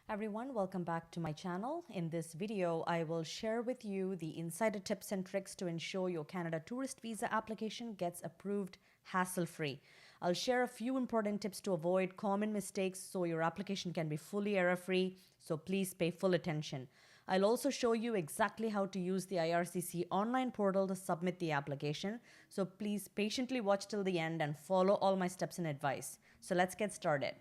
Everyone, welcome back to my channel. In this video, I will share with you the insider tips and tricks to ensure your Canada tourist visa application gets approved hassle-free. I'll share a few important tips to avoid common mistakes so your application can be fully error-free, so please pay full attention. I'll also show you exactly how to use the IRCC online portal to submit the application, so please patiently watch till the end and follow all my steps and advice. So let's get started.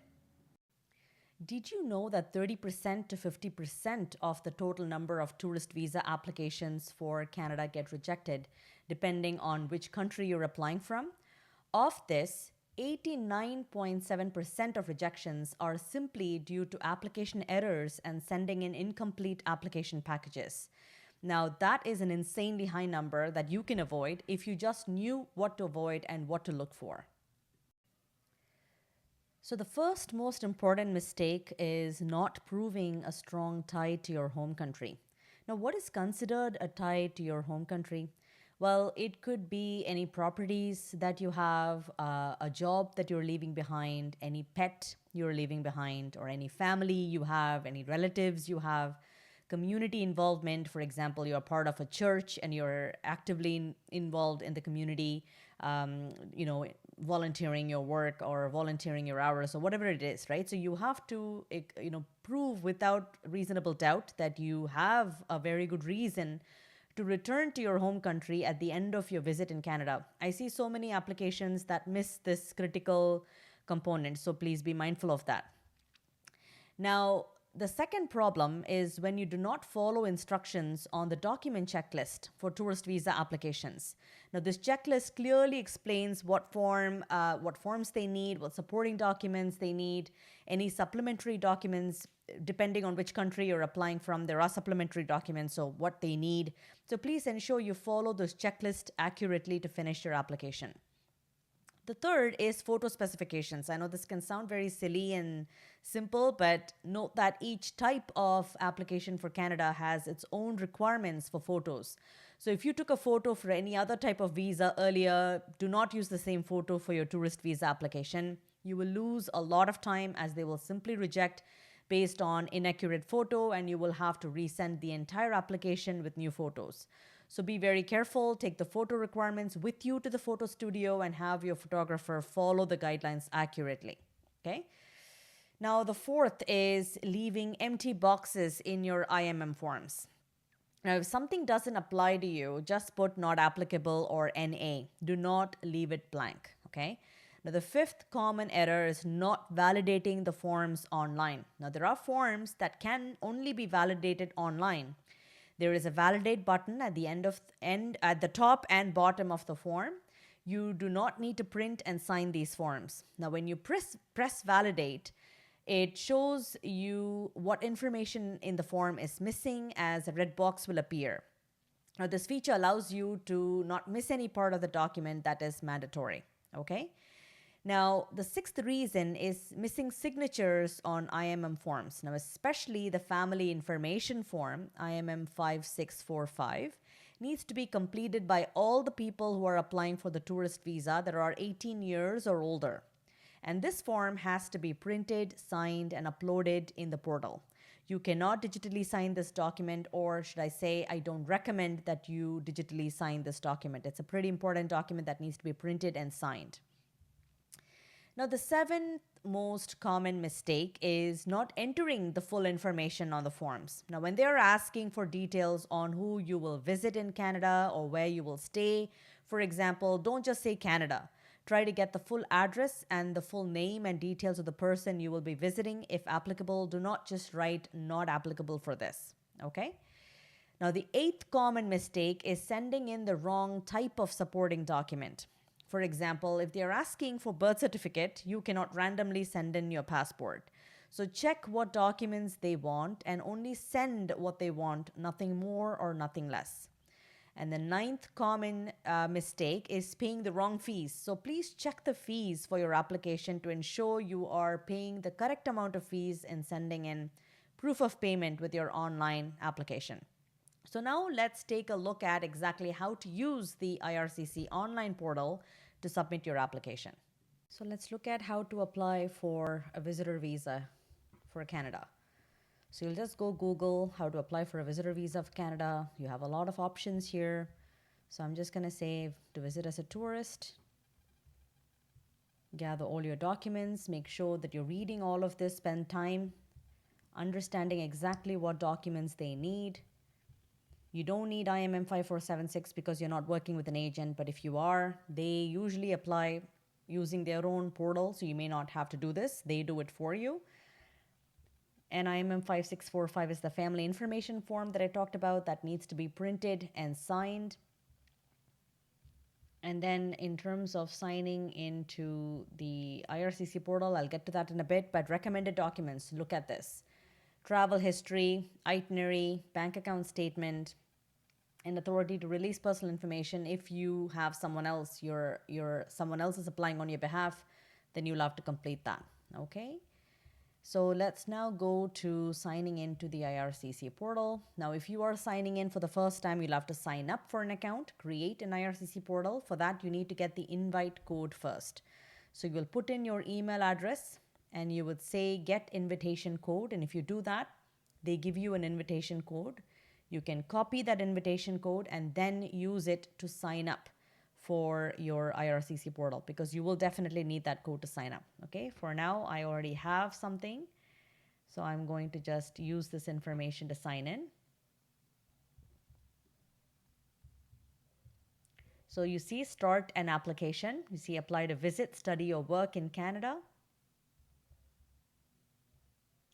Did you know that 30% to 50% of the total number of tourist visa applications for Canada get rejected, depending on which country you're applying from? Of this, 89.7% of rejections are simply due to application errors and sending in incomplete application packages. Now, that is an insanely high number that you can avoid if you just knew what to avoid and what to look for. So the first most important mistake is not proving a strong tie to your home country. Now, what is considered a tie to your home country? Well, it could be any properties that you have, a job that you're leaving behind, any pet you're leaving behind, or any family you have, any relatives you have, community involvement. For example, you're part of a church and you're actively involved in the community, volunteering your work or volunteering your hours or whatever it is, right? So you have to, prove without reasonable doubt that you have a very good reason to return to your home country at the end of your visit in Canada. I see so many applications that miss this critical component, so please be mindful of that. Now, the second problem is when you do not follow instructions on the document checklist for tourist visa applications. Now, this checklist clearly explains what forms they need, what supporting documents they need, any supplementary documents, depending on which country you're applying from. There are supplementary documents, so what they need. So please ensure you follow this checklist accurately to finish your application. The third is photo specifications. I know this can sound very silly and simple, but note that each type of application for Canada has its own requirements for photos. So if you took a photo for any other type of visa earlier, do not use the same photo for your tourist visa application. You will lose a lot of time as they will simply reject based on inaccurate photo, and you will have to resend the entire application with new photos. So be very careful, take the photo requirements with you to the photo studio and have your photographer follow the guidelines accurately, okay? Now, the fourth is leaving empty boxes in your IMM forms. Now, if something doesn't apply to you, just put not applicable or NA. Do not leave it blank, okay? Now, the fifth common error is not validating the forms online. Now, there are forms that can only be validated online. There is a validate button at the top and bottom of the form. You do not need to print and sign these forms. Now, when you press validate, it shows you what information in the form is missing as a red box will appear. Now, this feature allows you to not miss any part of the document that is mandatory, okay? Now, the sixth reason is missing signatures on IMM forms. Now, especially the family information form, IMM 5645, needs to be completed by all the people who are applying for the tourist visa that are 18 years or older. And this form has to be printed, signed, and uploaded in the portal. You cannot digitally sign this document, or should I say, I don't recommend that you digitally sign this document. It's a pretty important document that needs to be printed and signed. Now, the seventh most common mistake is not entering the full information on the forms. Now, when they're asking for details on who you will visit in Canada or where you will stay, for example, don't just say Canada. Try to get the full address and the full name and details of the person you will be visiting. If applicable, do not just write not applicable for this, okay? Now, the eighth common mistake is sending in the wrong type of supporting document. For example, if they're asking for birth certificate, you cannot randomly send in your passport. So check what documents they want and only send what they want, nothing more or nothing less. And the ninth common mistake is paying the wrong fees. So please check the fees for your application to ensure you are paying the correct amount of fees and sending in proof of payment with your online application. So now let's take a look at exactly how to use the IRCC online portal to submit your application. So let's look at how to apply for a visitor visa for Canada. So you'll just go Google how to apply for a visitor visa of Canada. You have a lot of options here. So I'm just going to say to visit as a tourist. Gather all your documents. Make sure that you're reading all of this. Spend time understanding exactly what documents they need. You don't need IMM 5476 because you're not working with an agent, but if you are, they usually apply using their own portal, so you may not have to do this. They do it for you. And IMM 5645 is the family information form that I talked about that needs to be printed and signed. And then in terms of signing into the IRCC portal, I'll get to that in a bit, but recommended documents, look at this. Travel history, itinerary, bank account statement, and authority to release personal information. If you have someone else, someone else is applying on your behalf, then you'll have to complete that. Okay. So let's now go to signing into the IRCC portal. Now, if you are signing in for the first time, you'll have to sign up for an account, create an IRCC portal. For that, you need to get the invite code first. So you will put in your email address and you would say get invitation code. And if you do that, they give you an invitation code. You can copy that invitation code and then use it to sign up for your IRCC portal, because you will definitely need that code to sign up. Okay, for now, I already have something. So I'm going to just use this information to sign in. So you see start an application. You see apply to visit, study, or work in Canada.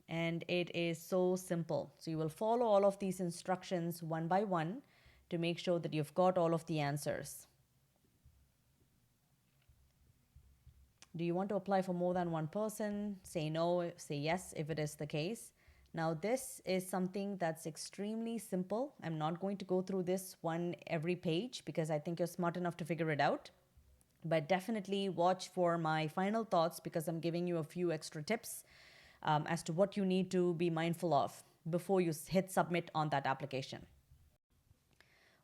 And it is so simple. So you will follow all of these instructions one by one to make sure that you've got all of the answers. Do you want to apply for more than one person? Say no, say yes if it is the case. Now this is something that's extremely simple. I'm not going to go through this one every page because I think you're smart enough to figure it out. But definitely watch for my final thoughts because I'm giving you a few extra tips as to what you need to be mindful of before you hit submit on that application.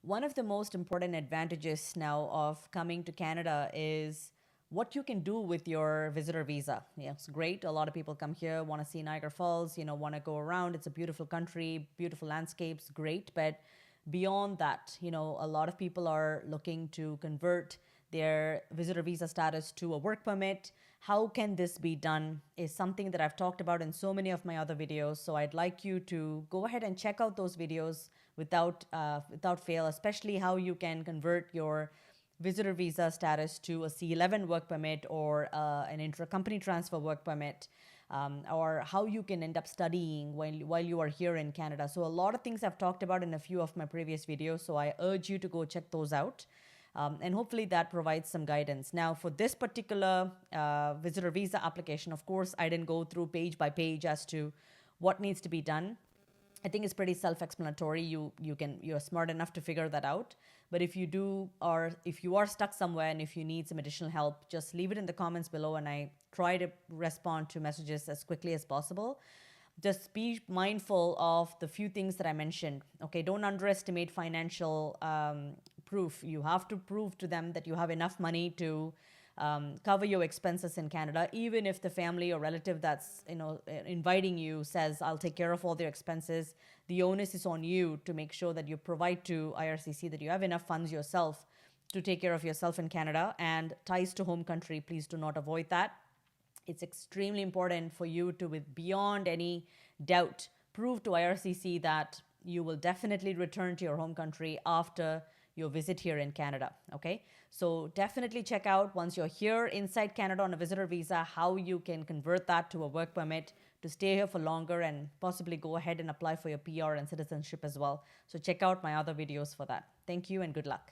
One of the most important advantages now of coming to Canada is what you can do with your visitor visa. Yeah, it's great. A lot of people come here, want to see Niagara Falls, want to go around. It's a beautiful country, beautiful landscapes, great. But beyond that, a lot of people are looking to convert their visitor visa status to a work permit. How can this be done is something that I've talked about in so many of my other videos. So I'd like you to go ahead and check out those videos without fail, especially how you can convert your visitor visa status to a C11 work permit or an intra-company transfer work permit, or how you can end up studying while you are here in Canada. So a lot of things I've talked about in a few of my previous videos, so I urge you to go check those out. And hopefully that provides some guidance. Now, for this particular visitor visa application, of course, I didn't go through page by page as to what needs to be done. I think it's pretty self-explanatory. You're smart enough to figure that out. But if you are stuck somewhere and if you need some additional help, just leave it in the comments below, and I try to respond to messages as quickly as possible. Just be mindful of the few things that I mentioned. Okay, don't underestimate financial proof. You have to prove to them that you have enough money to cover your expenses in Canada, even if the family or relative that's inviting you says, I'll take care of all their expenses. The onus is on you to make sure that you provide to IRCC that you have enough funds yourself to take care of yourself in Canada. And ties to home country, please do not avoid that. It's extremely important for you to, with beyond any doubt, prove to IRCC that you will definitely return to your home country after your visit here in Canada. Okay, so definitely check out, once you're here inside Canada on a visitor visa, how you can convert that to a work permit to stay here for longer and possibly go ahead and apply for your PR and citizenship as well. So check out my other videos for that. Thank you and good luck.